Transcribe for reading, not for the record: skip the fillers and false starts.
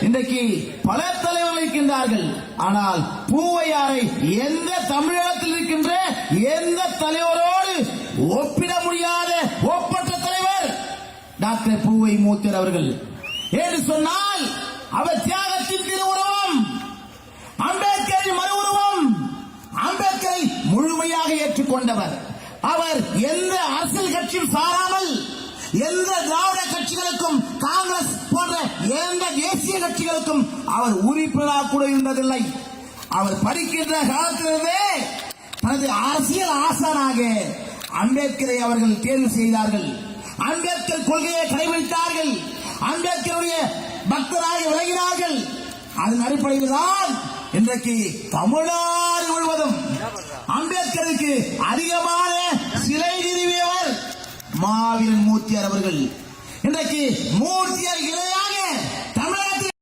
இன்றைக்கு பல தலைவர்கள் இருக்கின்றார்கள். ஆனால் பூவையாரை எந்த தமிழகத்தில் இருக்கின்ற எந்த தலைவரோடு ஒப்பிட முடியாத ஒப்பற்ற தலைவர் டாக்டர் பூவை மூத்தர் அவர்கள். என்று சொன்னால் அவர் தியாகத்தின் திருவுருவம், அம்பேத்கரின் மறு உருவம். அம்பேத்கரை முழுமையாக ஏற்றுக்கொண்டவர். அவர் எந்த அரசியல் கட்சியும் சாராமல் எந்த திராவிட கட்சிகளுக்கும் காங்கிரஸ் போன்ற எந்த தேசிய கட்சிகளுக்கும் அவர் உறுப்பினராக கூட இருந்ததில்லை. அவர் படிக்கின்ற காலத்திலிருந்தே தனது அரசியல் ஆசானாக அம்பேத்கரை அவர்கள் தேர்வு செய்தார்கள். அம்பேத்கர் கொள்கையை கடைபிடித்தார்கள். அம்பேத்கருடைய பக்தராக விளங்கினார்கள். அதன் அடிப்படையில் தான் இன்றைக்கு தமிழ்நாடு முழுவதும் அம்பேத்கருக்கு அதிகமான சிலை நிறுவியவர் மாவீரன் மூர்த்தியார் அவர்கள். இன்றைக்கு மூர்த்தியார் இளைய